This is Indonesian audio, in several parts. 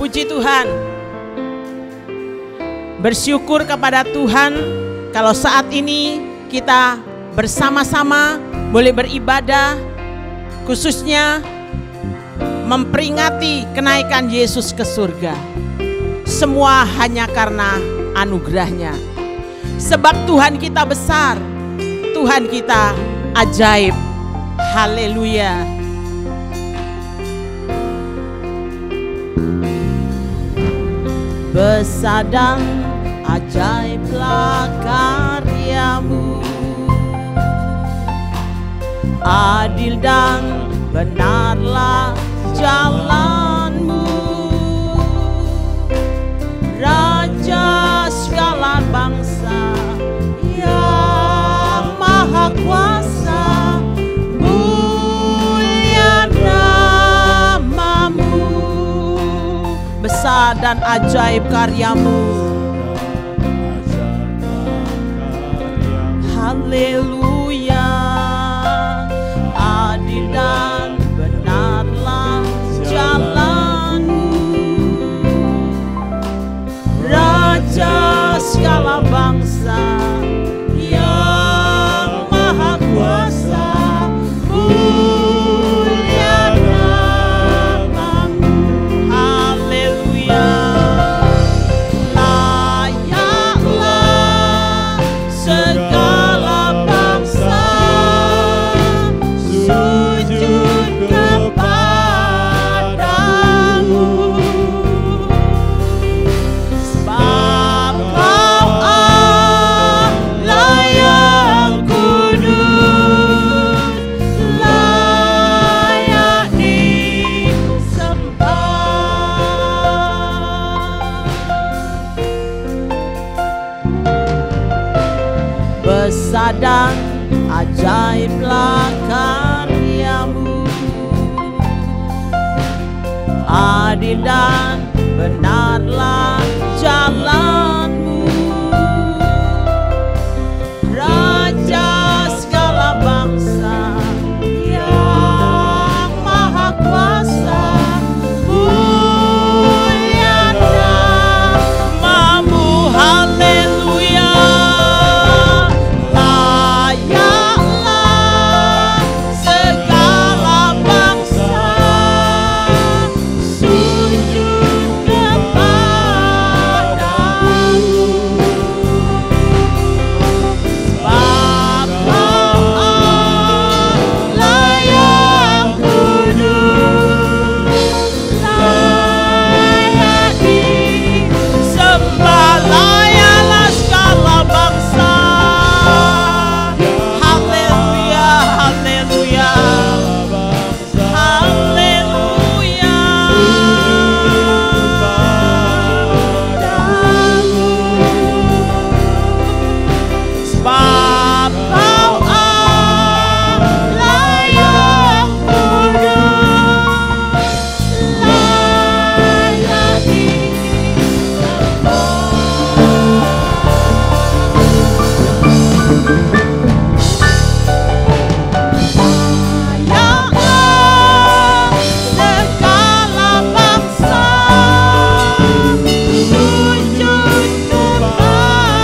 Puji Tuhan. Bersyukur kepada Tuhan kalau saat ini kita bersama-sama boleh beribadah, khususnya memperingati kenaikan Yesus ke surga. Semua hanya karena anugerahnya. Sebab Tuhan kita besar, Tuhan kita ajaib. Haleluya. Besar dan ajaiblah karyamu, adil dan benarlah jalanmu, Raja segala bangsa yang maha kuasa, mulia namamu. Besar dan ajaib karyamu. Haleluya. Adil dan benarlah jalanmu, Raja segala bangsa yang maha kuasa, mulia namamu. Haleluya. Layaklah segala bangsa sujud kepadamu, sebab Kau Allah yang kudus, layak disembah. Besar dan ajaiblah karyamu, adil dan benarlah jalanmu, Raja segala bangsa yang maha kuasa, mulia namamu. Haleluya. Layaklah segala bangsa sujud kepadamu, sebab Kau Allah yang kudus, layak disembah. Layaklah segala bangsa. Haleluya, haleluya, haleluya. Sebab Kau Allah yang kudus, layak disembah. Layaklah segala bangsa sujud kepadamu,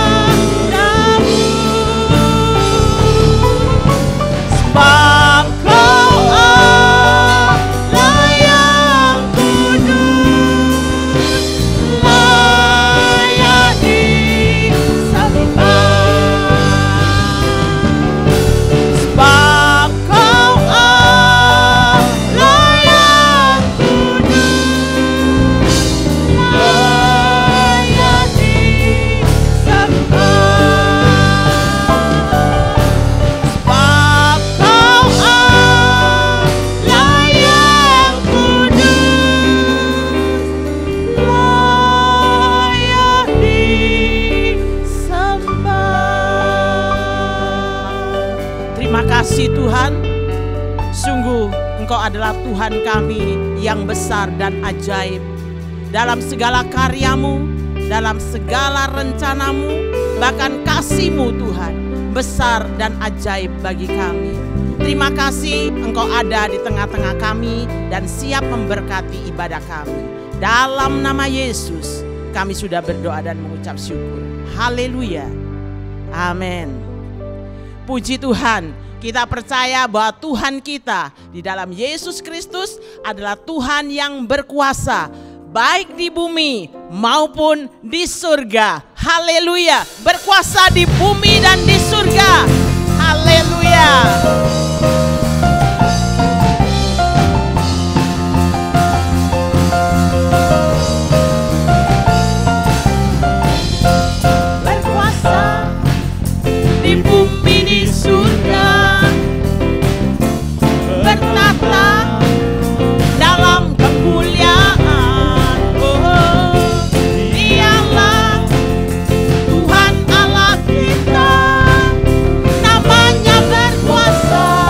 sebab Kau Allah yang kudus, layak disembah. Sebab Kau Allah yang kudus, layak disembah. Sebab Kau Allah yang kudus, layak disembah. Terima kasih Tuhan. Sungguh Engkau adalah Tuhan kami yang besar dan ajaib. Dalam segala karyamu, dalam segala rencanamu, bahkan kasih-Mu Tuhan, besar dan ajaib bagi kami. Terima kasih Engkau ada di tengah-tengah kami dan siap memberkati ibadah kami. Dalam nama Yesus kami sudah berdoa dan mengucap syukur. Haleluya. Amin. Puji Tuhan, kita percaya bahwa Tuhan kita di dalam Yesus Kristus adalah Tuhan yang berkuasa, baik di bumi maupun di surga. Haleluya. Berkuasa di bumi dan di surga. Haleluya. Namanya berkuasa.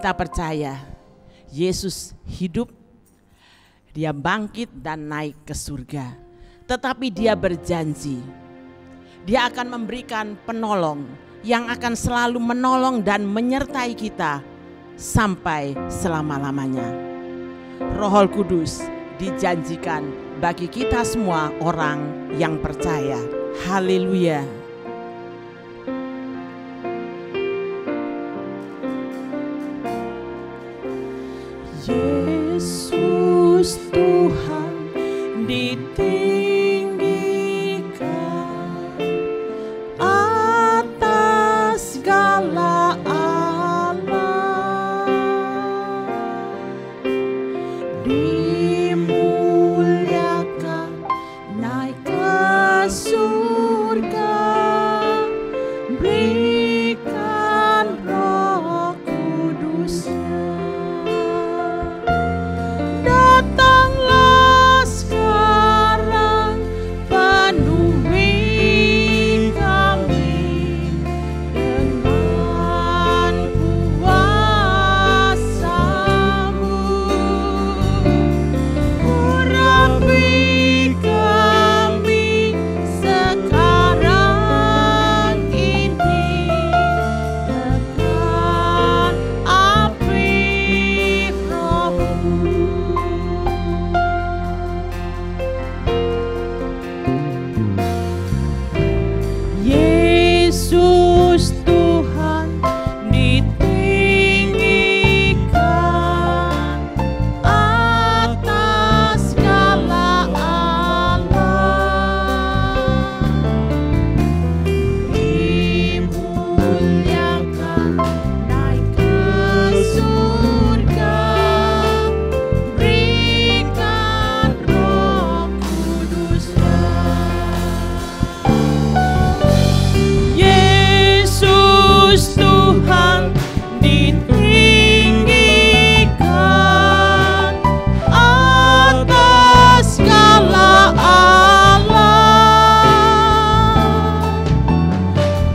kita percaya Yesus hidup, dia bangkit dan naik ke surga. Tetapi dia berjanji, dia akan memberikan penolong yang akan selalu menolong dan menyertai kita sampai selama-lamanya. Roh Kudus dijanjikan bagi kita semua orang yang percaya. Haleluya. Yesus Tuhan ditinggikan atas segala alam, dimuliakan naik ke surga, berikan Roh Kudus-Nya. Datanglah sekarang, penuhi kami dengan kuasa-Mu. Urapi kami sekarang ini dengan api Roh-Mu. Yesus Tuhan ditinggikan atas segala alam, dimuliakan naik ke surga, berikan Roh Kudus-Nya. Yesus Tuhan ditinggikan atas segala alam,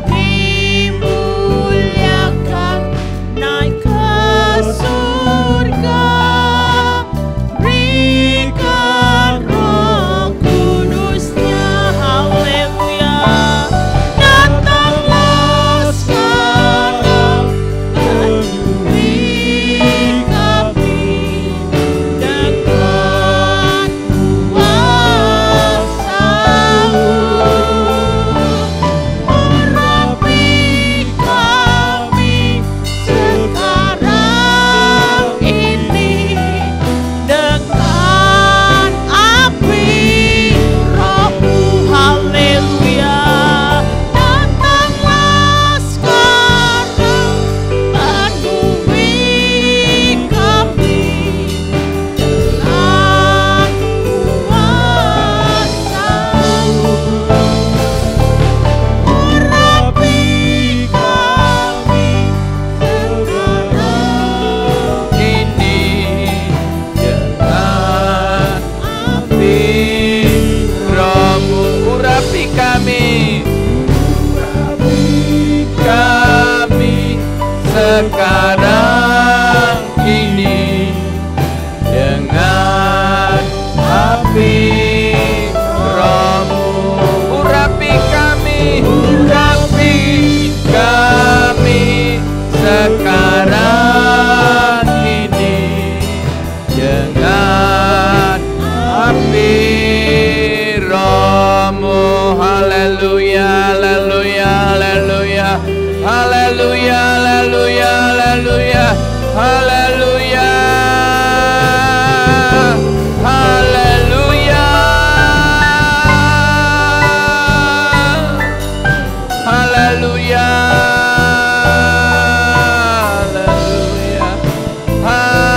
dimuliakan naik ke surga, berikan Roh Kudus-Nya. Haleluya. Datanglah sekarang, penuhi kami dengan kuasa-Mu. Urapi kami sekarang ini dengan api Roh-Mu. Haleluya. Datanglah sekarang, penuhi kami dengan kuasa-Mu. Urapi kami sekarang ini dengan api Roh-Mu. Urapi kami sekarang ini dengan api Roh-Mu. Urapi kami sekarang ini dengan api Roh-Mu. Haleluya, haleluya, haleluya, haleluya, haleluya, haleluya, haleluya, haleluya, haleluya,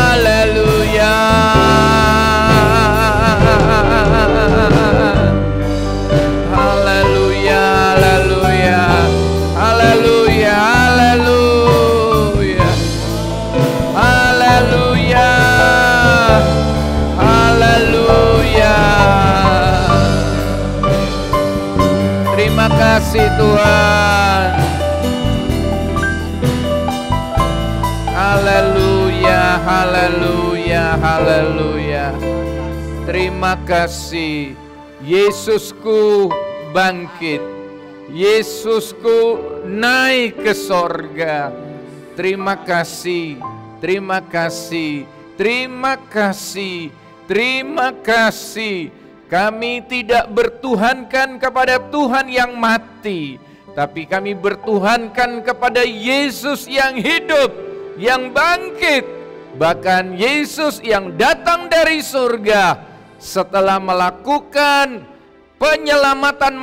haleluya, haleluya, haleluya, haleluya, haleluya, haleluya, haleluya. Terima kasih Tuhan. Haleluya. Haleluya, haleluya. Terima kasih. Yesusku bangkit. Yesusku naik ke sorga. Terima kasih, terima kasih, terima kasih, terima kasih. Kami tidak bertuhankan kepada Tuhan yang mati, tapi kami bertuhankan kepada Yesus yang hidup, yang bangkit. Bahkan Yesus yang datang dari surga setelah melakukan penyelamatan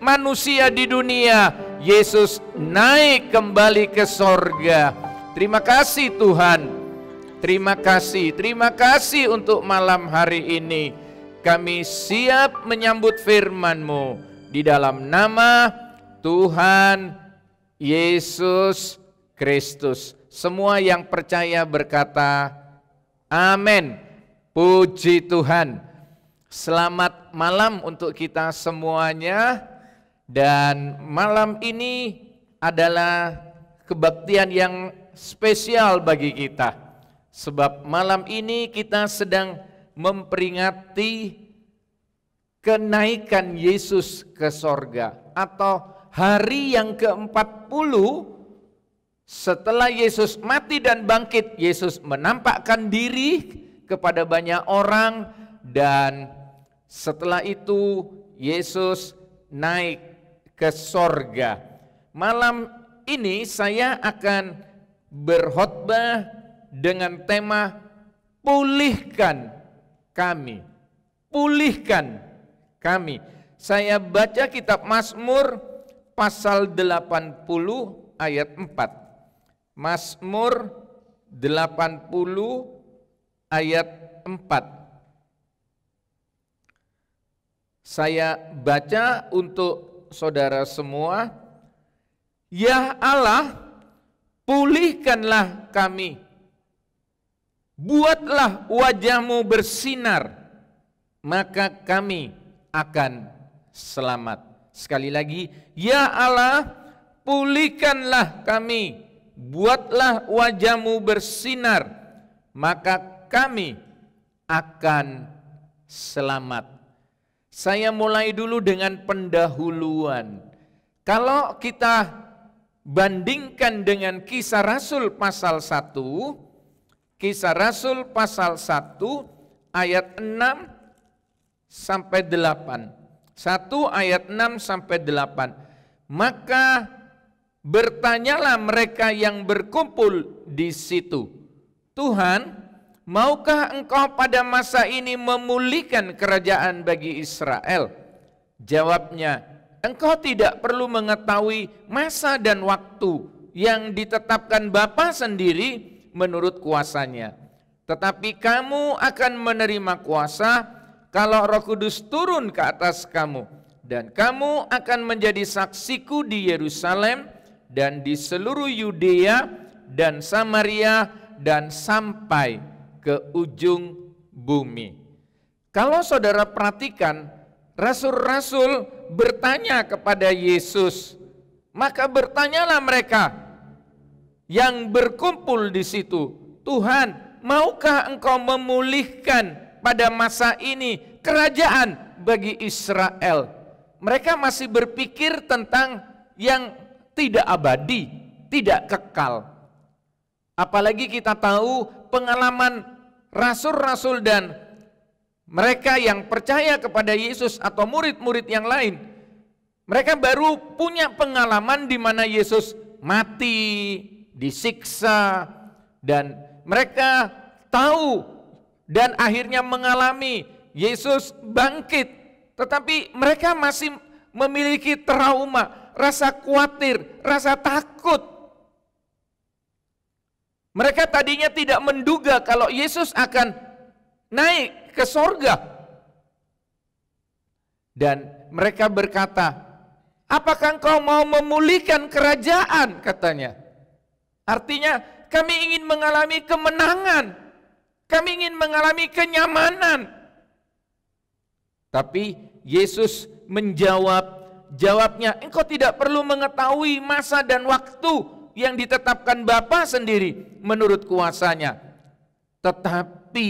manusia di dunia. Yesus naik kembali ke sorga. Terima kasih Tuhan. Terima kasih untuk malam hari ini. Kami siap menyambut firman-Mu di dalam nama Tuhan Yesus Kristus. Semua yang percaya berkata, amin. Puji Tuhan. Selamat malam untuk kita semuanya. Dan malam ini adalah kebaktian yang spesial bagi kita. Sebab malam ini kita sedang memperingati kenaikan Yesus ke sorga. Atau hari yang ke-40 setelah Yesus mati dan bangkit. Yesus menampakkan diri kepada banyak orang. Dan setelah itu Yesus naik ke sorga. Malam ini saya akan berkhotbah dengan tema pulihkan kami. Pulihkan kami. Saya baca kitab Mazmur pasal 80 ayat 4. Mazmur 80 ayat 4. Saya baca untuk saudara semua. Ya Allah, pulihkanlah kami. Buatlah wajah-Mu bersinar, maka kami akan selamat. Sekali lagi, ya Allah, pulihkanlah kami. Buatlah wajah-Mu bersinar, maka kami akan selamat. Saya mulai dulu dengan pendahuluan. Kalau kita bandingkan dengan Kisah Rasul pasal 1, Kisah Rasul pasal 1 ayat 6 sampai 8. 1 ayat 6 sampai 8. Maka bertanyalah mereka yang berkumpul di situ, Tuhan, maukah Engkau pada masa ini memulihkan kerajaan bagi Israel? Jawabnya, Engkau tidak perlu mengetahui masa dan waktu yang ditetapkan Bapa sendiri menurut kuasanya. Tetapi kamu akan menerima kuasa kalau Roh Kudus turun ke atas kamu. Dan kamu akan menjadi saksiku di Yerusalem dan di seluruh Yudea dan Samaria dan sampai ke ujung bumi. Kalau saudara perhatikan, rasul-rasul bertanya kepada Yesus, maka bertanyalah mereka yang berkumpul di situ, Tuhan, maukah Engkau memulihkan pada masa ini kerajaan bagi Israel? Mereka masih berpikir tentang yang tidak abadi, tidak kekal. Apalagi kita tahu pengalaman rasul-rasul dan mereka yang percaya kepada Yesus atau murid-murid yang lain, mereka baru punya pengalaman di mana Yesus mati, disiksa, dan mereka tahu dan akhirnya mengalami Yesus bangkit. Tetapi mereka masih memiliki trauma, rasa khawatir, rasa takut. Mereka tadinya tidak menduga kalau Yesus akan naik ke sorga. Dan mereka berkata, apakah Engkau mau memulihkan kerajaan? Katanya. Artinya kami ingin mengalami kemenangan. Kami ingin mengalami kenyamanan. Tapi Yesus jawabnya, Engkau tidak perlu mengetahui masa dan waktu yang ditetapkan Bapa sendiri menurut kuasanya. Tetapi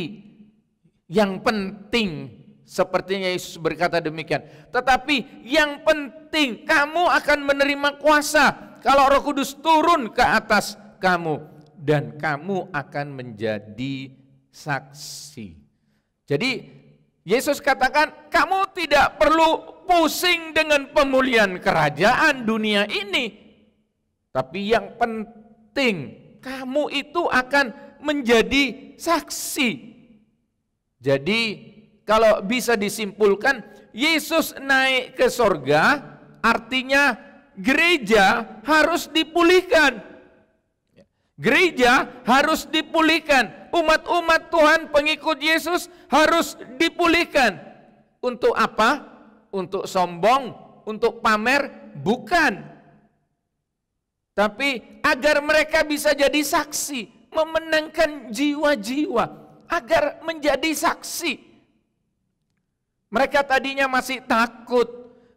yang penting, sepertinya Yesus berkata demikian, tetapi yang penting kamu akan menerima kuasa kalau Roh Kudus turun ke atas kamu, dan kamu akan menjadi saksi. Jadi Yesus katakan, kamu tidak perlu pusing dengan pemulihan kerajaan dunia ini, tapi yang penting kamu itu akan menjadi saksi. Jadi kalau bisa disimpulkan, Yesus naik ke sorga, artinya gereja harus dipulihkan. Gereja harus dipulihkan. Umat-umat Tuhan pengikut Yesus harus dipulihkan. Untuk apa? Untuk sombong, untuk pamer? Bukan. Tapi agar mereka bisa jadi saksi, memenangkan jiwa-jiwa, agar menjadi saksi. Mereka tadinya masih takut,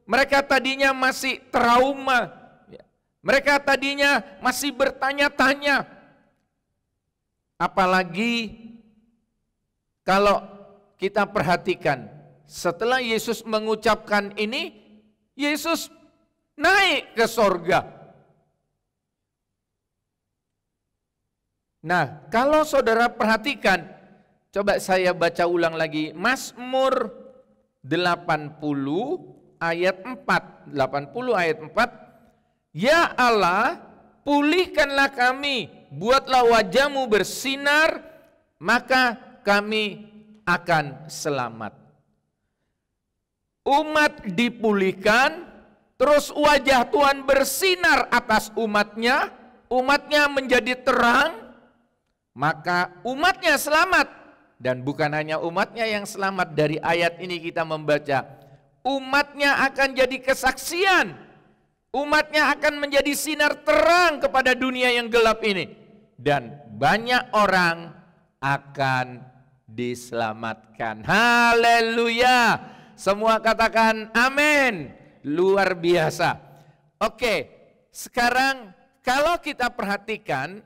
mereka tadinya masih trauma, mereka tadinya masih bertanya-tanya. Apalagi kalau kita perhatikan, setelah Yesus mengucapkan ini, Yesus naik ke sorga. Nah, kalau saudara perhatikan, coba saya baca ulang lagi, Mazmur 80 ayat 4. 80 ayat 4. Ya Allah, pulihkanlah kami, buatlah wajah-Mu bersinar, maka kami akan selamat. Umat dipulihkan, terus wajah Tuhan bersinar atas umatnya, umatnya menjadi terang, maka umatnya selamat. Dan bukan hanya umatnya yang selamat, dari ayat ini kita membaca, umatnya akan jadi kesaksian, umatnya akan menjadi sinar terang kepada dunia yang gelap ini. Dan banyak orang akan diselamatkan. Haleluya. Semua katakan amin. Luar biasa. Oke, sekarang kalau kita perhatikan,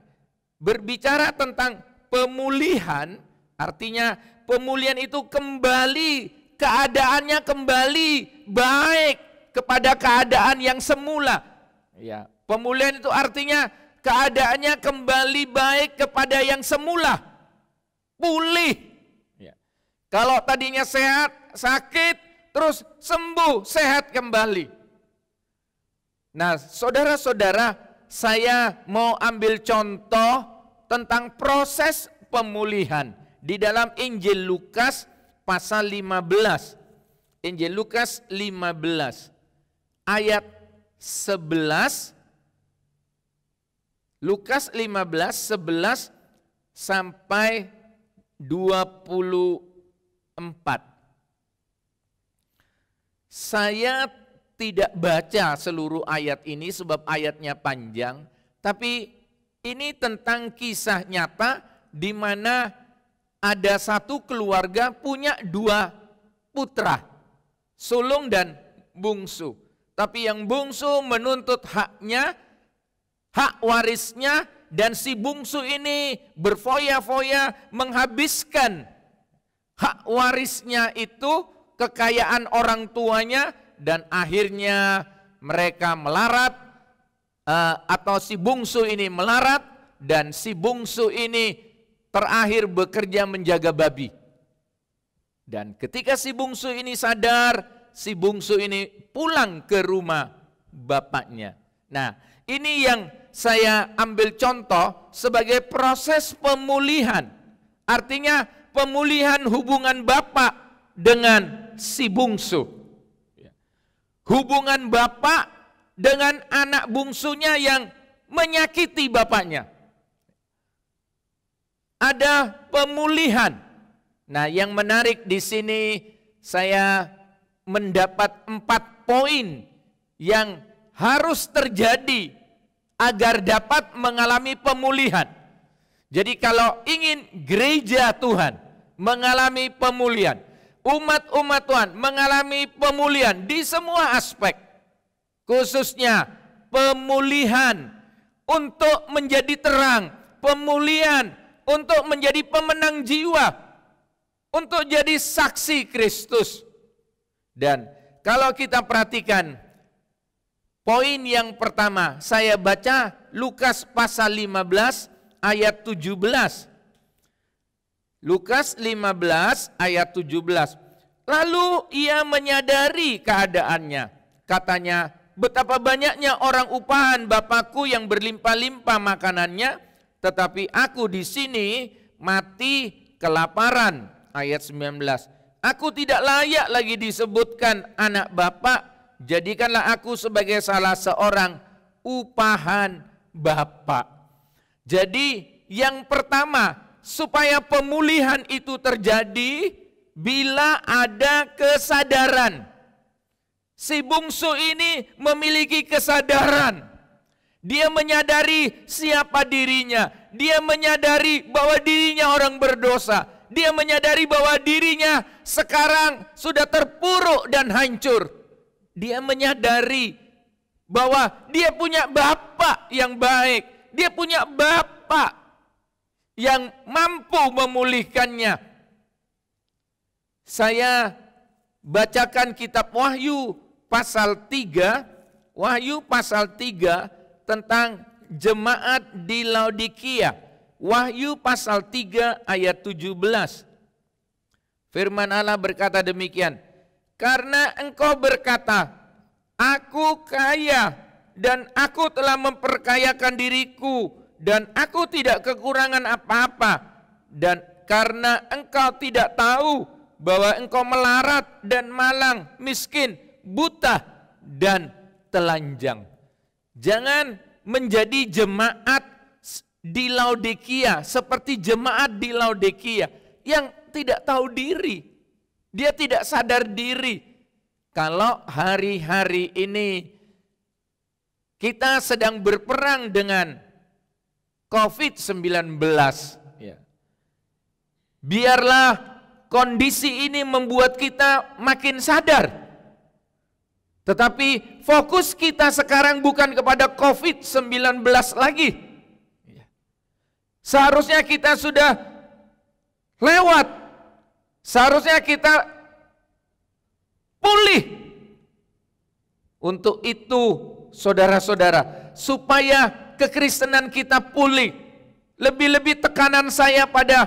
berbicara tentang pemulihan, artinya pemulihan itu kembali, keadaannya kembali baik kepada keadaan yang semula. Ya, pemulihan itu artinya keadaannya kembali baik kepada yang semula. Pulih. Ya. Kalau tadinya sehat, sakit, terus sembuh, sehat kembali. Nah, saudara-saudara, saya mau ambil contoh tentang proses pemulihan di dalam Injil Lukas pasal 15. Injil Lukas 15 ayat 11. Lukas 15 11 sampai 24. Saya tidak baca seluruh ayat ini sebab ayatnya panjang, tapi ini tentang kisah nyata di mana ada satu keluarga punya dua putra, sulung dan bungsu. Tapi yang bungsu menuntut haknya, hak warisnya, dan si bungsu ini berfoya-foya menghabiskan hak warisnya itu, kekayaan orang tuanya, dan akhirnya mereka melarat, atau si bungsu ini melarat, dan si bungsu ini terakhir bekerja menjaga babi. Dan ketika si bungsu ini sadar, si bungsu ini pulang ke rumah bapaknya. Nah, ini yang saya ambil contoh sebagai proses pemulihan. Artinya pemulihan hubungan bapak dengan si bungsu. Hubungan bapak dengan anak bungsunya yang menyakiti bapaknya. Ada pemulihan. Nah, yang menarik di sini saya mendapat 4 poin yang harus terjadi agar dapat mengalami pemulihan. Jadi kalau ingin gereja Tuhan mengalami pemulihan, umat-umat Tuhan mengalami pemulihan di semua aspek, khususnya pemulihan untuk menjadi terang, pemulihan untuk menjadi pemenang jiwa, untuk jadi saksi Kristus. Dan kalau kita perhatikan, poin yang pertama, saya baca Lukas pasal 15 ayat 17. Lukas 15 ayat 17. Lalu ia menyadari keadaannya. Katanya, betapa banyaknya orang upahan Bapakku yang berlimpah-limpah makanannya, tetapi aku di sini mati kelaparan. Ayat 19. Aku tidak layak lagi disebutkan anak Bapak, jadikanlah aku sebagai salah seorang upahan Bapak. Jadi yang pertama, supaya pemulihan itu terjadi bila ada kesadaran. Si bungsu ini memiliki kesadaran. Dia menyadari siapa dirinya. Dia menyadari bahwa dirinya orang berdosa. Dia menyadari bahwa dirinya sekarang sudah terpuruk dan hancur. Dia menyadari bahwa dia punya Bapa yang baik. Dia punya Bapa yang mampu memulihkannya. Saya bacakan kitab Wahyu pasal 3, Wahyu pasal 3 tentang jemaat di Laodikia. Wahyu pasal 3 ayat 17. Firman Allah berkata demikian, karena engkau berkata, aku kaya dan aku telah memperkayakan diriku dan aku tidak kekurangan apa-apa, dan karena engkau tidak tahu bahwa engkau melarat dan malang, miskin, buta dan telanjang. Jangan menjadi jemaat di Laodikia seperti jemaat di Laodikia yang tidak tahu diri. Dia tidak sadar diri. Kalau hari-hari ini kita sedang berperang dengan COVID-19, ya. Biarlah kondisi ini membuat kita makin sadar. Tetapi fokus kita sekarang bukan kepada COVID-19 lagi. Seharusnya kita sudah lewat. Seharusnya kita pulih. Untuk itu, saudara-saudara, supaya kekristenan kita pulih. Lebih-lebih tekanan saya pada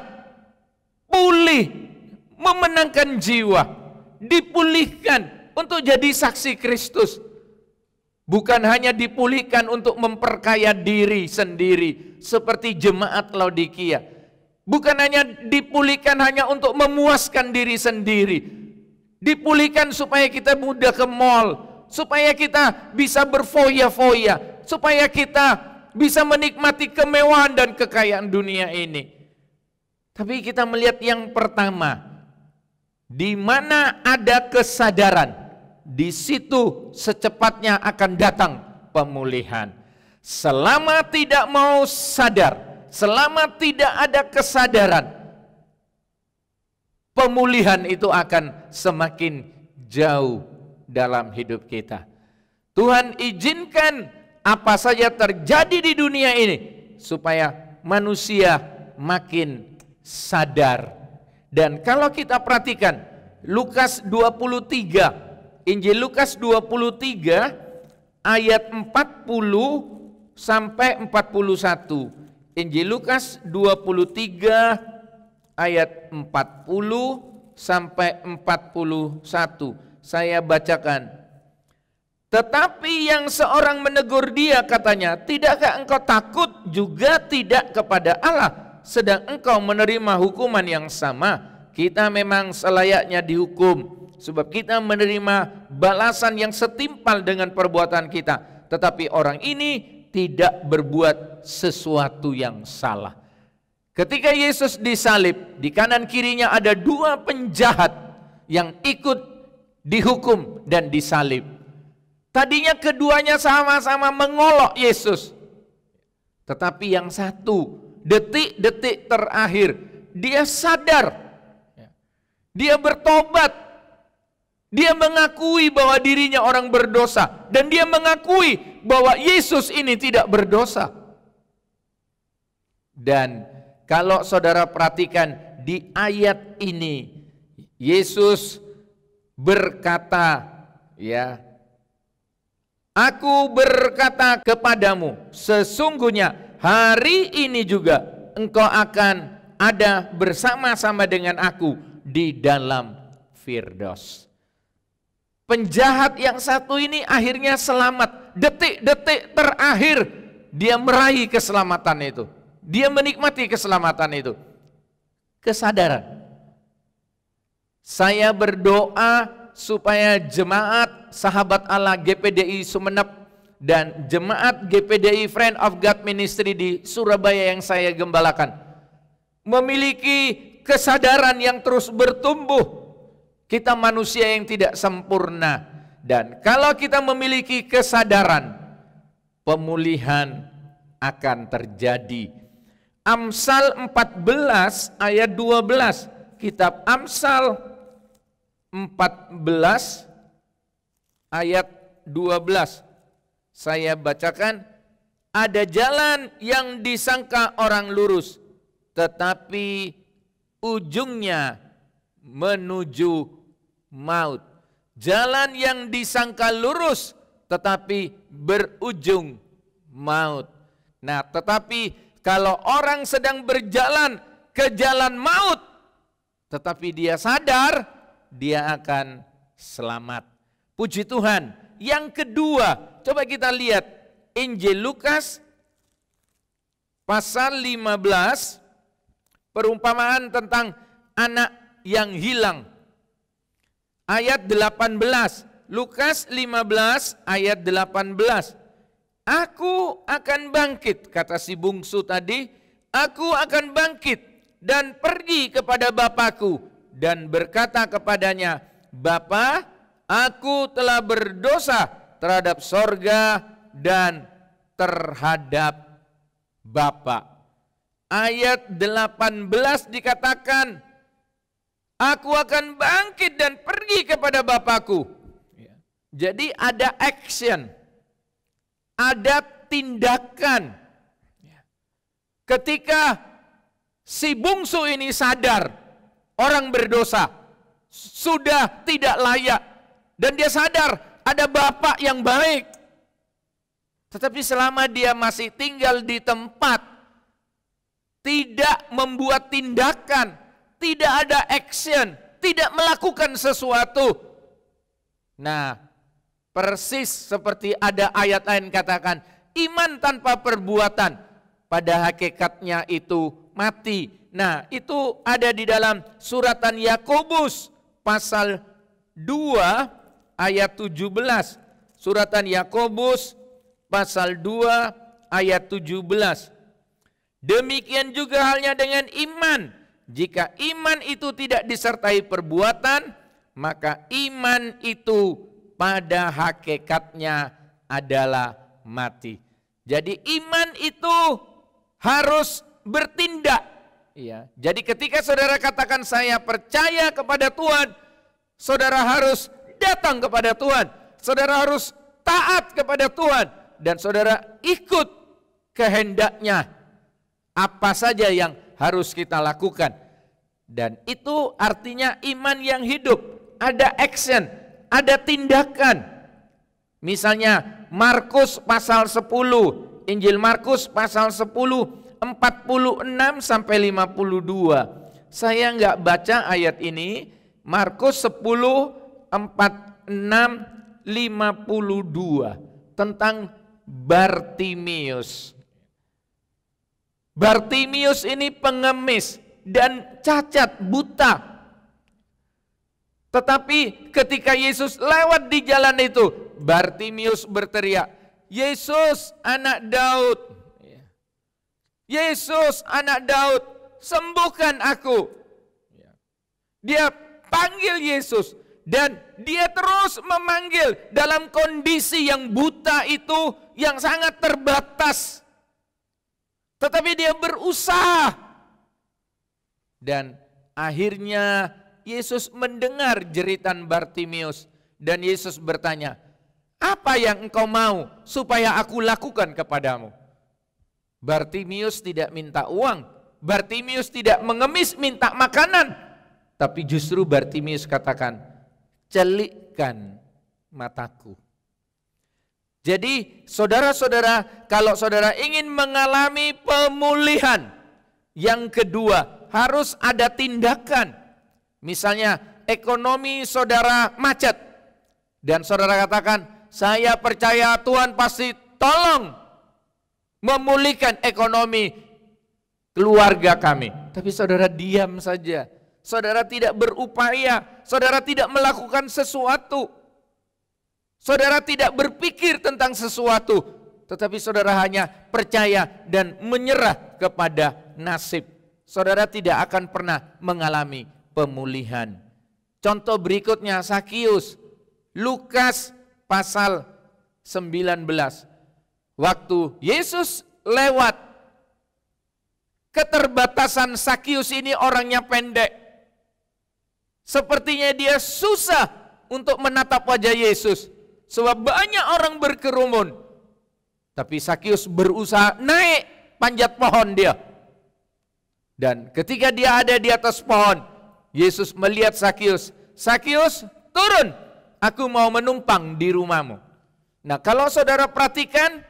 pulih, memenangkan jiwa, dipulihkan untuk jadi saksi Kristus. Bukan hanya dipulihkan untuk memperkaya diri sendiri seperti jemaat Laodikia. Bukan hanya dipulihkan hanya untuk memuaskan diri sendiri. Dipulihkan supaya kita mudah ke mall, supaya kita bisa berfoya-foya, supaya kita bisa menikmati kemewahan dan kekayaan dunia ini. Tapi kita melihat yang pertama, di mana ada kesadaran, di situ secepatnya akan datang pemulihan. Selama tidak mau sadar, selama tidak ada kesadaran, pemulihan itu akan semakin jauh dalam hidup kita. Tuhan izinkan apa saja terjadi di dunia ini supaya manusia makin sadar. Dan kalau kita perhatikan Lukas 23, Injil Lukas 23 ayat 40 sampai 41. Injil Lukas 23 ayat 40 sampai 41. Saya bacakan. Tetapi yang seorang menegur dia, katanya, tidakkah engkau takut juga tidak kepada Allah, sedang engkau menerima hukuman yang sama? Kita memang selayaknya dihukum, sebab kita menerima balasan yang setimpal dengan perbuatan kita. Tetapi orang ini tidak berbuat sesuatu yang salah. Ketika Yesus disalib, di kanan kirinya ada dua penjahat yang ikut dihukum dan disalib. Tadinya keduanya sama-sama mengolok Yesus. Tetapi yang satu, detik-detik terakhir, dia sadar. Dia bertobat. Dia mengakui bahwa dirinya orang berdosa. Dan dia mengakui bahwa Yesus ini tidak berdosa. Dan kalau saudara perhatikan di ayat ini, Yesus berkata, ya, aku berkata kepadamu, sesungguhnya hari ini juga engkau akan ada bersama-sama dengan aku di dalam Firdaus. Penjahat yang satu ini akhirnya selamat. Detik-detik terakhir dia meraih keselamatan itu. Dia menikmati keselamatan itu. Kesadaran. Saya berdoa supaya jemaat sahabat Allah GPDI Sumeneb dan jemaat GPDI Friend of God Ministry di Surabaya yang saya gembalakan memiliki kesadaran yang terus bertumbuh. Kita manusia yang tidak sempurna, dan kalau kita memiliki kesadaran, pemulihan akan terjadi. Amsal 14 ayat 12, kitab Amsal 14 ayat 12. Saya bacakan, ada jalan yang disangka orang lurus, tetapi ujungnya menuju maut. Jalan yang disangka lurus, tetapi berujung maut. Nah, tetapi kalau orang sedang berjalan ke jalan maut, tetapi dia sadar, dia akan selamat. Puji Tuhan. Yang kedua, coba kita lihat Injil Lukas pasal 15, perumpamaan tentang anak yang hilang. Ayat 18, Lukas 15 ayat 18. Aku akan bangkit, kata si bungsu tadi, aku akan bangkit dan pergi kepada Bapakku dan berkata kepadanya, Bapa, aku telah berdosa terhadap sorga dan terhadap Bapa. Ayat 18 dikatakan, aku akan bangkit dan pergi kepada Bapakku. Jadi ada action, ada tindakan. Ketika si bungsu ini sadar, orang berdosa, sudah tidak layak, dan dia sadar ada Bapak yang baik. Tetapi selama dia masih tinggal di tempat, tidak membuat tindakan, tidak ada action, tidak melakukan sesuatu. Nah, persis seperti ada ayat lain katakan, iman tanpa perbuatan pada hakikatnya itu mati. Nah, itu ada di dalam suratan Yakobus pasal 2 ayat 17. Suratan Yakobus pasal 2 ayat 17. Demikian juga halnya dengan iman. Jika iman itu tidak disertai perbuatan, maka iman itu pada hakikatnya adalah mati. Jadi iman itu harus bertindak. Ya. Jadi ketika saudara katakan saya percaya kepada Tuhan, saudara harus datang kepada Tuhan. Saudara harus taat kepada Tuhan. Dan saudara ikut kehendaknya. Apa saja yang harus kita lakukan. Dan itu artinya iman yang hidup. Ada action, ada tindakan. Misalnya Markus pasal 10, Injil Markus pasal 10, 46 sampai 52. Saya enggak baca ayat ini, Markus 10, 46, 52. Tentang Bartimius. Bartimius ini pengemis dan cacat buta. Tetapi ketika Yesus lewat di jalan itu, Bartimius berteriak, Yesus anak Daud, Yesus anak Daud, sembuhkan aku. Dia panggil Yesus dan dia terus memanggil dalam kondisi yang buta itu, yang sangat terbatas. Tetapi dia berusaha. Dan akhirnya Yesus mendengar jeritan Bartimius. Dan Yesus bertanya, apa yang engkau mau supaya aku lakukan kepadamu? Bartimius tidak minta uang. Bartimius tidak mengemis minta makanan, tapi justru Bartimius katakan, celikkan mataku. Jadi saudara-saudara, kalau saudara ingin mengalami pemulihan, yang kedua harus ada tindakan. Misalnya ekonomi saudara macet, dan saudara katakan, saya percaya Tuhan pasti tolong memulihkan ekonomi keluarga kami. Tapi saudara diam saja, saudara tidak berupaya, saudara tidak melakukan sesuatu, saudara tidak berpikir tentang sesuatu, tetapi saudara hanya percaya dan menyerah kepada nasib. Saudara tidak akan pernah mengalami pemulihan. Contoh berikutnya Sakius, Lukas pasal 19. Waktu Yesus lewat, keterbatasan Sakius ini orangnya pendek. Sepertinya dia susah untuk menatap wajah Yesus, sebab banyak orang berkerumun. Tapi Sakius berusaha naik panjat pohon dia. Dan ketika dia ada di atas pohon, Yesus melihat Sakius. Sakius, turun, aku mau menumpang di rumahmu. Nah, kalau saudara perhatikan,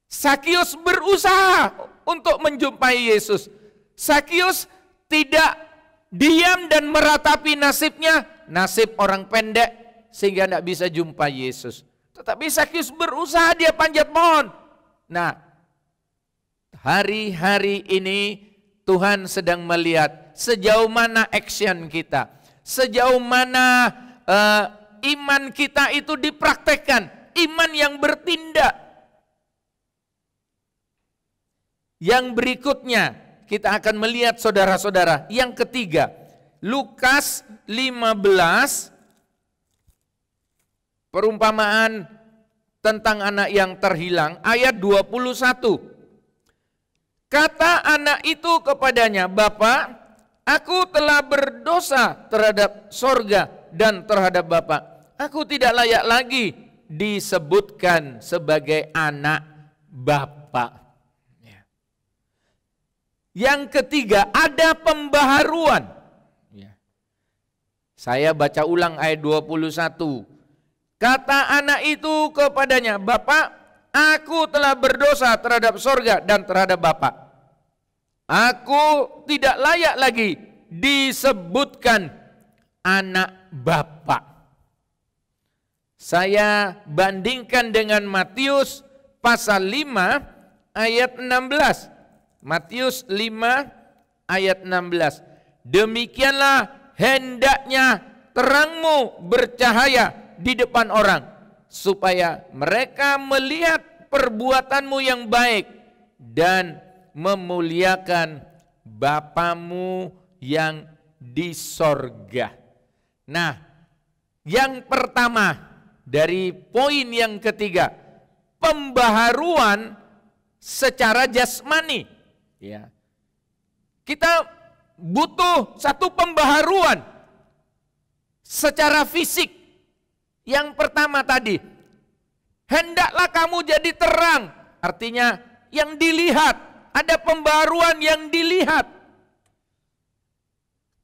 Sakius berusaha untuk menjumpai Yesus. Sakius tidak diam dan meratapi nasibnya, nasib orang pendek, sehingga tidak bisa jumpa Yesus. Tetapi Sakius berusaha, dia panjat pohon. Nah, hari-hari ini Tuhan sedang melihat sejauh mana action kita, sejauh mana iman kita itu dipraktekkan, iman yang bertindak. Yang berikutnya kita akan melihat saudara-saudara, yang ketiga, Lukas 15, perumpamaan tentang anak yang terhilang, ayat 21. Kata anak itu kepadanya, Bapa, aku telah berdosa terhadap sorga dan terhadap Bapa. Aku tidak layak lagi disebutkan sebagai anak Bapa. Yang ketiga, ada pembaharuan. Saya baca ulang ayat 21. Kata anak itu kepadanya, Bapa, aku telah berdosa terhadap sorga dan terhadap Bapa. Aku tidak layak lagi disebutkan anak Bapa. Saya bandingkan dengan Matius pasal 5 ayat 16. Matius 5 ayat 16. Demikianlah hendaknya terangmu bercahaya di depan orang, supaya mereka melihat perbuatanmu yang baik dan memuliakan Bapamu yang di sorga. Nah, yang pertama dari poin yang ketiga, pembaharuan secara jasmani. Ya. Kita butuh satu pembaharuan secara fisik. Yang pertama tadi, hendaklah kamu jadi terang, artinya yang dilihat, ada pembaharuan yang dilihat.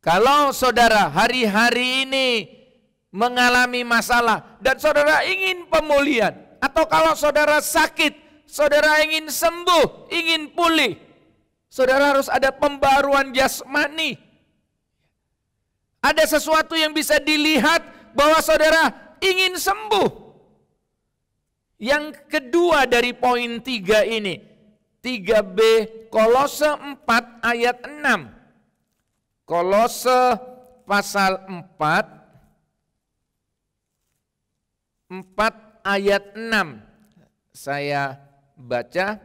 Kalau saudara hari-hari ini mengalami masalah dan saudara ingin pemulihan, atau kalau saudara sakit, saudara ingin sembuh, ingin pulih, saudara harus ada pembaharuan jasmani. Ada sesuatu yang bisa dilihat bahwa saudara ingin sembuh. Yang kedua dari poin 3 ini, 3B, Kolose 4 ayat 6. Kolose pasal 4 ayat 6. Saya baca.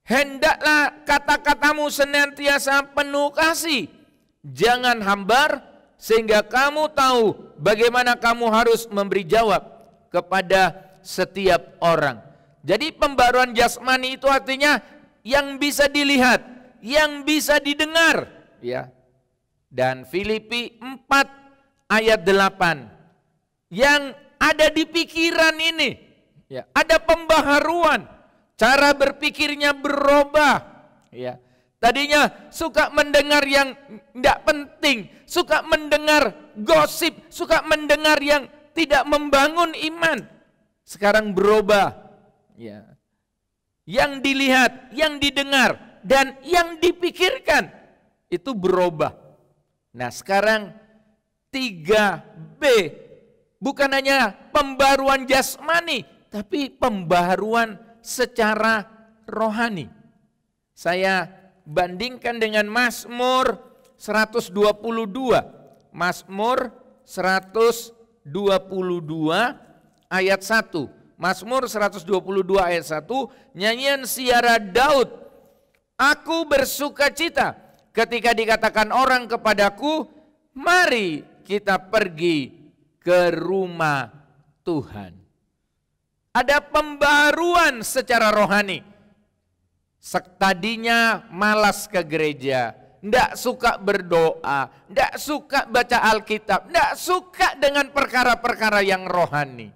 Hendaklah kata-katamu senantiasa penuh kasih, jangan hambar, sehingga kamu tahu bagaimana kamu harus memberi jawab kepada setiap orang. Jadi pembaharuan jasmani itu artinya yang bisa dilihat, yang bisa didengar, ya. Dan Filipi 4 ayat 8, yang ada di pikiran ini, ya, ada pembaharuan, cara berpikirnya berubah, ya. Tadinya suka mendengar yang tidak penting, suka mendengar gosip, suka mendengar yang tidak membangun iman. Sekarang berubah. Ya. Yang dilihat, yang didengar, dan yang dipikirkan itu berubah. Nah sekarang 3B bukan hanya pembaruan jasmani, tapi pembaruan secara rohani. Saya bandingkan dengan Mazmur 122. Mazmur 122 ayat 1. Mazmur 122 ayat 1, nyanyian siara Daud. Aku bersuka cita ketika dikatakan orang kepadaku, mari kita pergi ke rumah Tuhan. Ada pembaruan secara rohani. Tadinya malas ke gereja, tidak suka berdoa, tidak suka baca Alkitab, tidak suka dengan perkara-perkara yang rohani.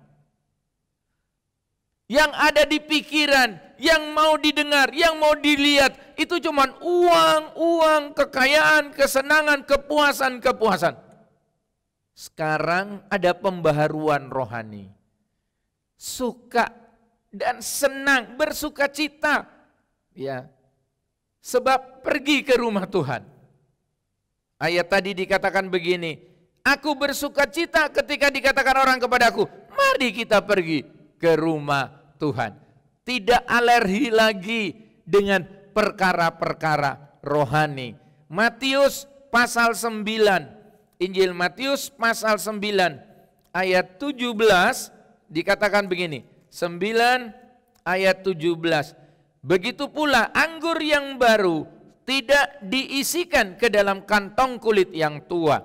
Yang ada di pikiran, yang mau didengar, yang mau dilihat, itu cuma uang, kekayaan, kesenangan, kepuasan. Sekarang ada pembaharuan rohani. Suka dan senang, bersuka cita. Ya, sebab pergi ke rumah Tuhan. Ayat tadi dikatakan begini, aku bersuka cita ketika dikatakan orang kepadaku, mari kita pergi ke rumah Tuhan. Tidak alergi lagi dengan perkara-perkara rohani. Matius pasal 9, Injil Matius pasal 9 ayat 17 dikatakan begini, 9 ayat 17. Begitu pula anggur yang baru tidak diisikan ke dalam kantong kulit yang tua.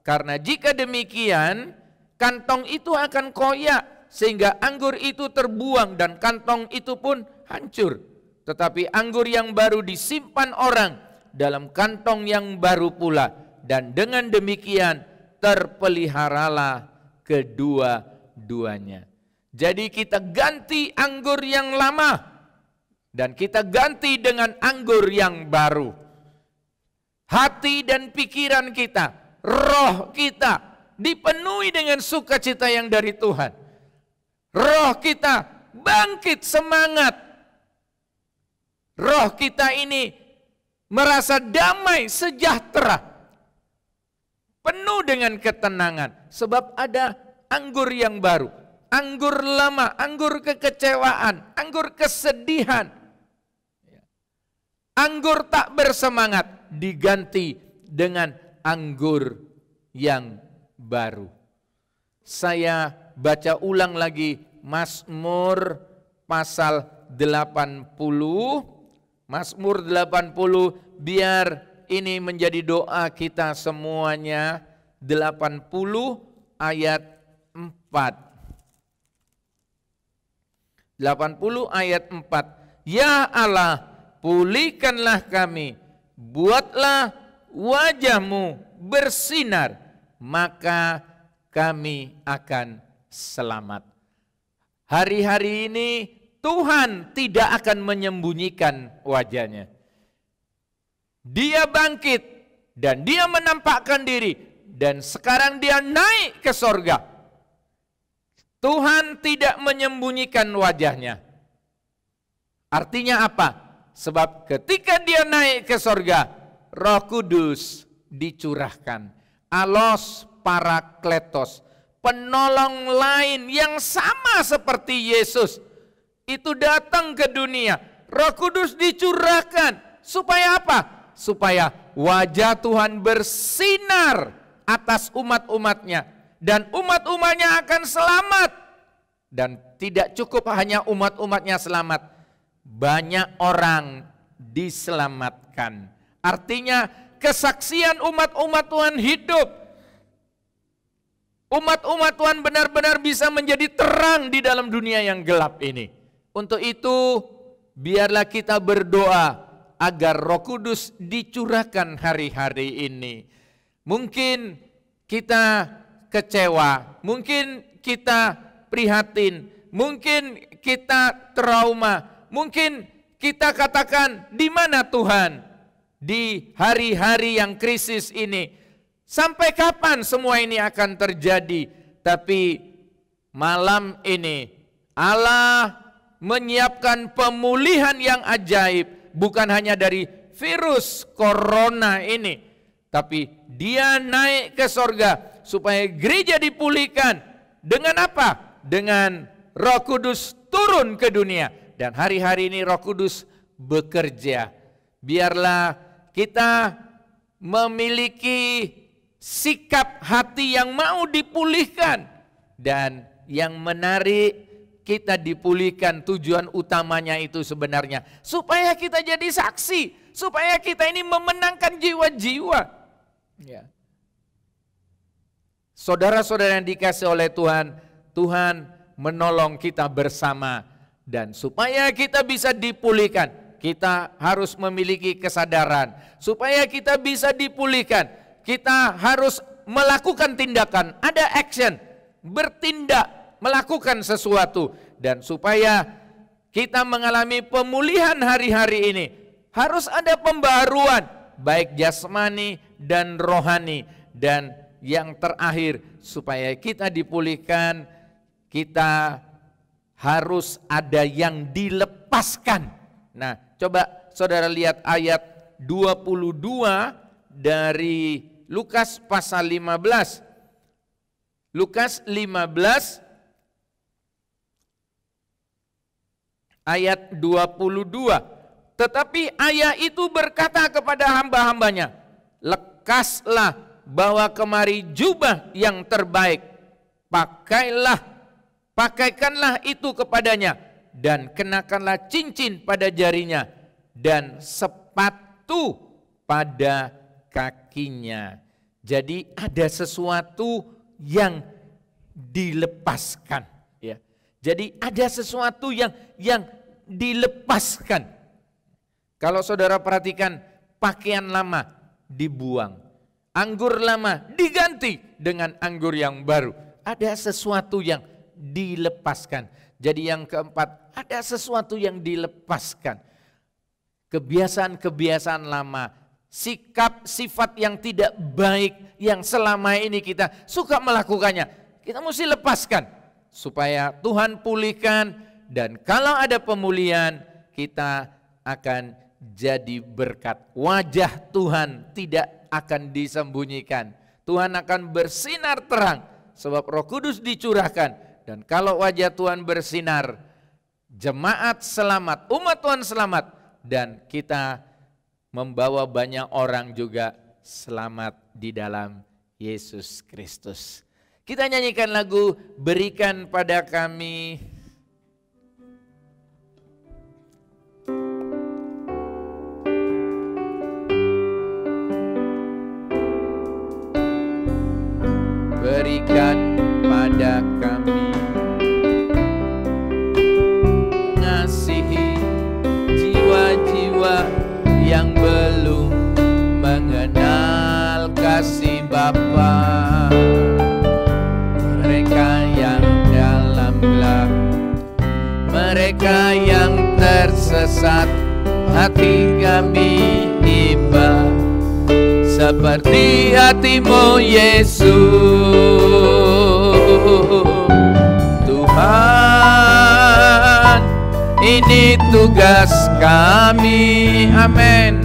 Karena jika demikian, kantong itu akan koyak sehingga anggur itu terbuang dan kantong itu pun hancur. Tetapi anggur yang baru disimpan orang dalam kantong yang baru pula. Dan dengan demikian terpeliharalah kedua-duanya. Jadi kita ganti anggur yang lama dan kita ganti dengan anggur yang baru. Hati dan pikiran kita, roh kita dipenuhi dengan sukacita yang dari Tuhan. Roh kita bangkit semangat. Roh kita ini merasa damai, sejahtera, penuh dengan ketenangan. Sebab ada anggur yang baru, anggur lama, anggur kekecewaan, anggur kesedihan. Anggur tak bersemangat diganti dengan anggur yang baru. Saya baca ulang lagi Mazmur pasal 80. Mazmur 80 biar ini menjadi doa kita semuanya. 80 ayat 4. 80 ayat 4. Ya Allah, pulihkanlah kami, buatlah wajah-Mu bersinar, maka kami akan selamat. Hari-hari ini Tuhan tidak akan menyembunyikan wajah-Nya. Dia bangkit dan Dia menampakkan diri dan sekarang Dia naik ke sorga. Tuhan tidak menyembunyikan wajah-Nya. Artinya apa? Sebab ketika Dia naik ke sorga, Roh Kudus dicurahkan. Alos Parakletos, penolong lain yang sama seperti Yesus, itu datang ke dunia. Roh Kudus dicurahkan. Supaya apa? Supaya wajah Tuhan bersinar atas umat-umatnya. Dan umat-umatnya akan selamat. Dan tidak cukup hanya umat-umatnya selamat, banyak orang diselamatkan. Artinya kesaksian umat-umat Tuhan hidup. Umat-umat Tuhan benar-benar bisa menjadi terang di dalam dunia yang gelap ini. Untuk itu biarlah kita berdoa agar Roh Kudus dicurahkan hari-hari ini. Mungkin kita kecewa, mungkin kita prihatin, mungkin kita trauma, mungkin kita katakan, di mana Tuhan? di hari-hari yang krisis ini. Sampai kapan semua ini akan terjadi? Tapi malam ini Allah menyiapkan pemulihan yang ajaib, bukan hanya dari virus corona ini, tapi Dia naik ke sorga supaya gereja dipulihkan. Dengan apa? Dengan Roh Kudus turun ke dunia. Dan hari-hari ini Roh Kudus bekerja. Biarlah kita memiliki sikap hati yang mau dipulihkan. Dan yang menarik, kita dipulihkan, tujuan utamanya itu sebenarnya supaya kita jadi saksi, supaya kita ini memenangkan jiwa-jiwa. Ya. Saudara-saudara yang dikasih oleh Tuhan, Tuhan menolong kita bersama. Dan supaya kita bisa dipulihkan, kita harus memiliki kesadaran. Supaya kita bisa dipulihkan, kita harus melakukan tindakan, ada action, bertindak, melakukan sesuatu. Dan supaya kita mengalami pemulihan hari-hari ini, harus ada pembaharuan, baik jasmani dan rohani. Dan yang terakhir, supaya kita dipulihkan, kita harus ada yang dilepaskan. Nah, coba saudara lihat ayat 22 dari Lukas pasal 15. Lukas 15 ayat 22. Tetapi ayah itu berkata kepada hamba-hambanya, lekaslah, bawa kemari jubah yang terbaik, pakaikanlah itu kepadanya, dan kenakanlah cincin pada jarinya, dan sepatu pada kakinya. Jadi ada sesuatu yang dilepaskan, ya. Jadi ada sesuatu yang dilepaskan. Kalau saudara perhatikan, pakaian lama dibuang, anggur lama diganti dengan anggur yang baru. Ada sesuatu yang dilepaskan. Jadi yang keempat, ada sesuatu yang dilepaskan. Kebiasaan-kebiasaan lama, sikap sifat yang tidak baik yang selama ini kita suka melakukannya, kita mesti lepaskan supaya Tuhan pulihkan. Dan kalau ada pemulihan, kita akan jadi berkat. Wajah Tuhan tidak akan disembunyikan. Tuhan akan bersinar terang sebab Roh Kudus dicurahkan. Dan kalau wajah Tuhan bersinar, jemaat selamat, umat Tuhan selamat, dan kita membawa banyak orang juga selamat di dalam Yesus Kristus. Kita nyanyikan lagu Berikan Pada Kami. Berikan pada kami, ngasihi jiwa-jiwa yang belum mengenal kasih Bapa. Mereka yang dalam gelap, mereka yang tersesat, hati kami iba seperti hatimu Yesus. Tuhan, ini tugas kami, amin.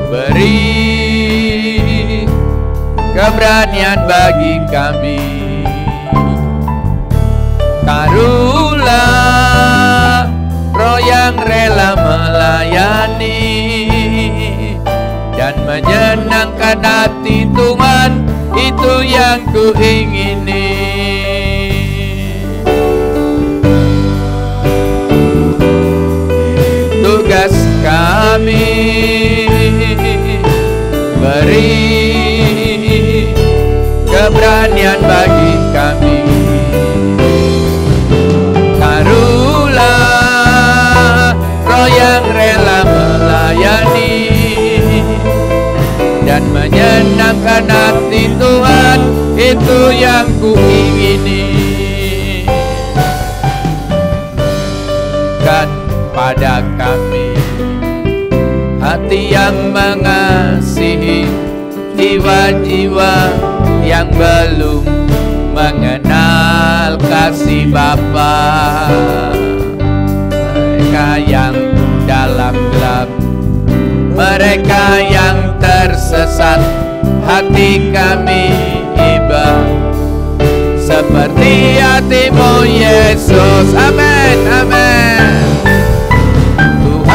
Beri keberanian bagi kami, taruhlah roh yang rela melayani dan menyenangkan hati Tuhan, itu yang kuingini. Tugas kami, beri keberanian bagi kami, taruhlah roh yang rela melayani dan menyenangkan hati Tuhan, itu yang kuingini. Kan pada kami hati hati yang mengasihi jiwa-jiwa yang belum mengenal kasih Bapa. Mereka yang dalam gelap, mereka yang tersesat, hati kami iba seperti hatimu Yesus. Amin, amin. Tuhan,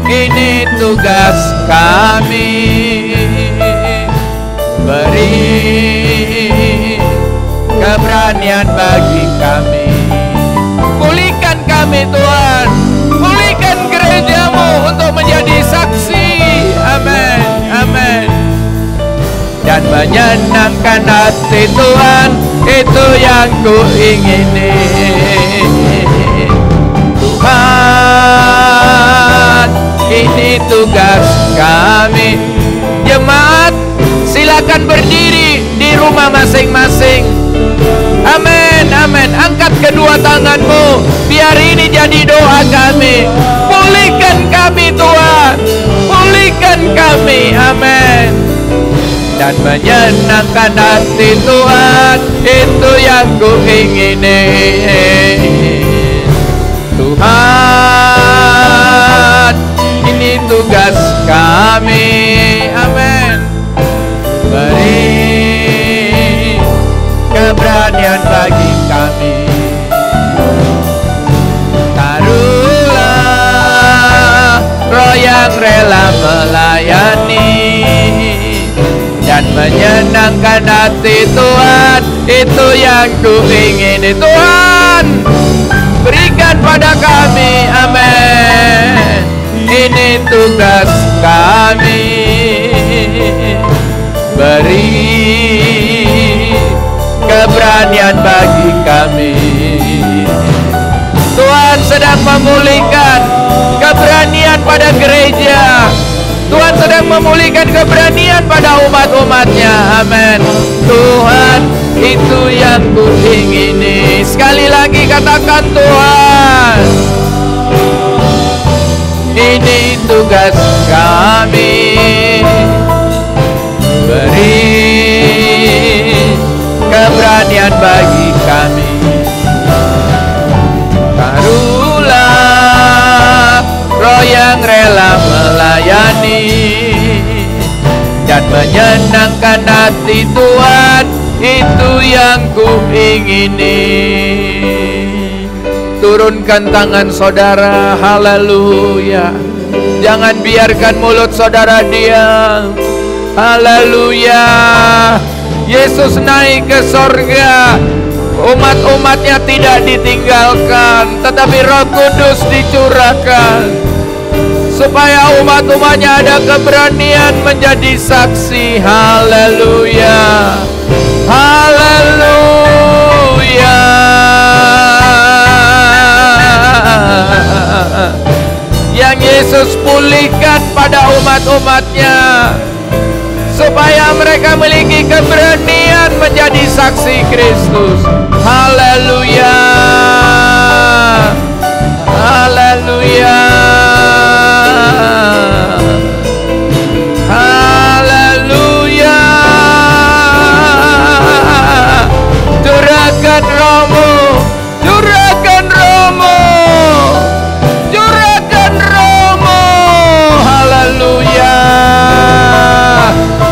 ini tugas kami, beri keberanian bagi kami. Pulihkan kami Tuhan, pulihkan gerejamu untuk menjadi saksi. Amin, amin. Dan menyenangkan hati Tuhan, itu yang ku ingini. Tuhan, ini tugas kami. Jemaat, silakan berdiri di rumah masing-masing. Amin, amin. Angkat kedua tanganmu, biar ini jadi doa kami. Pulihkan kami Tuhan, pulihkan kami. Amin. Dan menyenangkan hati Tuhan, itu yang ku ingini. Tuhan, ini tugas kami. Amin. Beri keberanian bagi kami. Taruhlah roh yang rela melayani dan menyenangkan hati Tuhan, itu yang ku ingini. Tuhan, berikan pada kami. Amin. Ini tugas kami, beri keberanian bagi kami. Tuhan sedang memulihkan keberanian pada gereja. Tuhan sedang memulihkan keberanian pada umat-umatnya. Amin. Tuhan, itu yang ku ingini. Sekali lagi katakan, Tuhan, ini tugas kami, beri keberanian bagi kami. Taruhlah roh yang rela melayani dan menyenangkan hati Tuhan, itu yang ku ingini. Turunkan tangan saudara, haleluya. Jangan biarkan mulut saudara diam. Haleluya. Yesus naik ke sorga, umat-umatnya tidak ditinggalkan, tetapi Roh Kudus dicurahkan supaya umat-umatnya ada keberanian menjadi saksi. Haleluya, haleluya. Yang Yesus pulihkan pada umat-umatnya supaya mereka memiliki keberanian menjadi saksi Kristus. Haleluya, haleluya, haleluya. Curahkan Roh-Mu, curahkan Roh-Mu, curahkan Roh-Mu. Haleluya.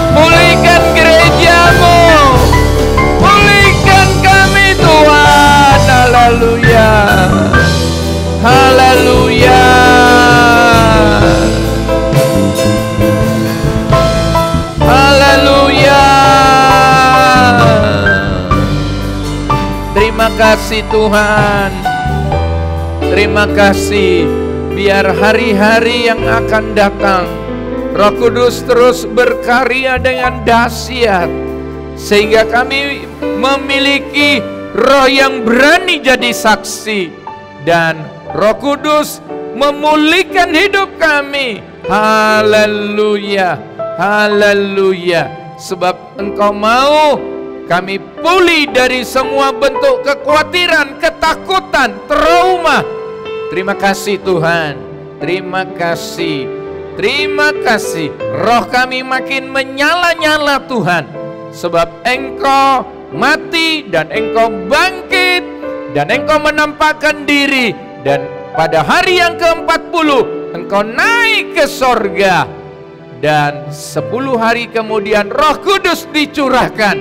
Pulihkan gerejamu, pulihkan kami Tuhan. Haleluya, haleluya, haleluya. Terima kasih Tuhan, terima kasih. Biar hari-hari yang akan datang Roh Kudus terus berkarya dengan dahsyat, sehingga kami memiliki roh yang berani jadi saksi, dan Roh Kudus memulihkan hidup kami. Haleluya, haleluya. Sebab Engkau mau kami pulih dari semua bentuk kekhawatiran, ketakutan, trauma. Terima kasih Tuhan. terima kasih, terima kasih. Roh kami makin menyala-nyala Tuhan, sebab Engkau mati dan Engkau bangkit dan Engkau menampakkan diri, dan pada hari yang ke-40 Engkau naik ke sorga, dan 10 hari kemudian Roh Kudus dicurahkan.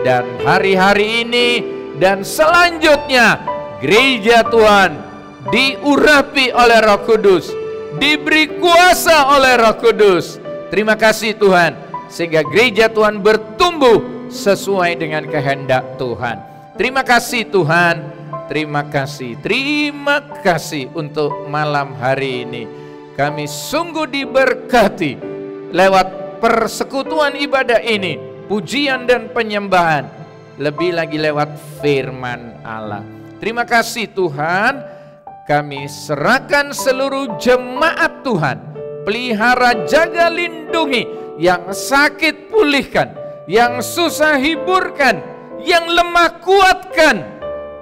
Dan hari-hari ini dan selanjutnya gereja Tuhan diurapi oleh Roh Kudus, diberi kuasa oleh Roh Kudus. Terima kasih Tuhan, sehingga gereja Tuhan bertumbuh sesuai dengan kehendak Tuhan. Terima kasih Tuhan, terima kasih untuk malam hari ini. Kami sungguh diberkati lewat persekutuan ibadah ini, pujian dan penyembahan, lebih lagi lewat firman Allah. Terima kasih Tuhan, kami serahkan seluruh jemaat Tuhan, pelihara, jaga, lindungi, yang sakit pulihkan, yang susah hiburkan, yang lemah kuatkan,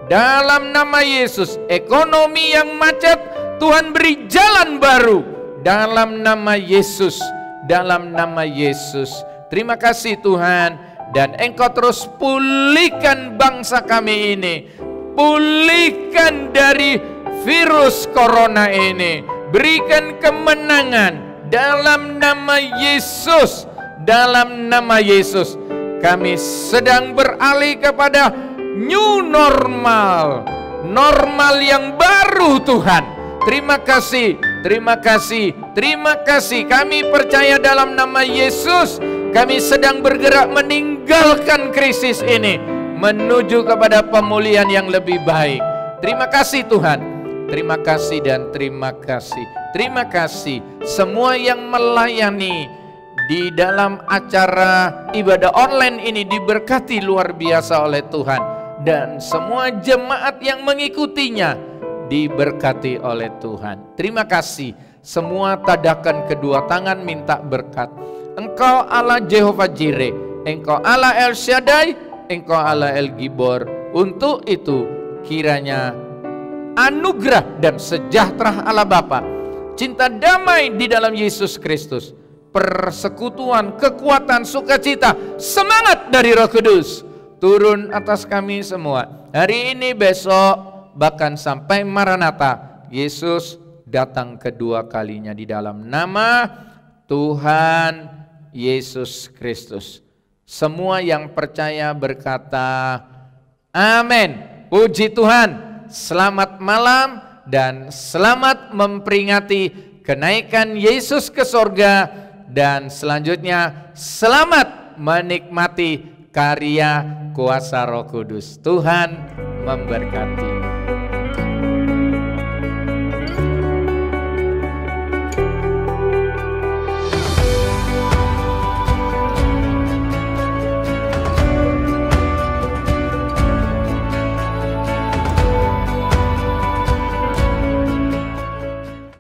dalam nama Yesus. Ekonomi yang macet, Tuhan beri jalan baru, dalam nama Yesus, dalam nama Yesus. Terima kasih Tuhan, dan Engkau terus pulihkan bangsa kami ini, pulihkan dari virus corona ini, berikan kemenangan dalam nama Yesus, dalam nama Yesus. Kami sedang beralih kepada new normal, normal yang baru Tuhan. Terima kasih, terima kasih, terima kasih. Kami percaya dalam nama Yesus, kami sedang bergerak meninggalkan krisis ini, menuju kepada pemulihan yang lebih baik. Terima kasih Tuhan, terima kasih dan terima kasih. Terima kasih semua yang melayani di dalam acara ibadah online ini, diberkati luar biasa oleh Tuhan, dan semua jemaat yang mengikutinya diberkati oleh Tuhan. Terima kasih. Semua tadakan kedua tangan minta berkat. Engkau Allah Jehovah Jireh, Engkau Allah El Shaddai, Engkau Allah El Gibor. Untuk itu kiranya anugerah dan sejahtera Allah Bapa, cinta damai di dalam Yesus Kristus, persekutuan, kekuatan, sukacita, semangat dari Roh Kudus turun atas kami semua hari ini, besok, bahkan sampai Maranatha, Yesus datang kedua kalinya, di dalam nama Tuhan Yesus Kristus. Semua yang percaya berkata amin. Puji Tuhan. Selamat malam dan selamat memperingati kenaikan Yesus ke sorga, dan selanjutnya selamat menikmati karya kuasa Roh Kudus. Tuhan memberkati.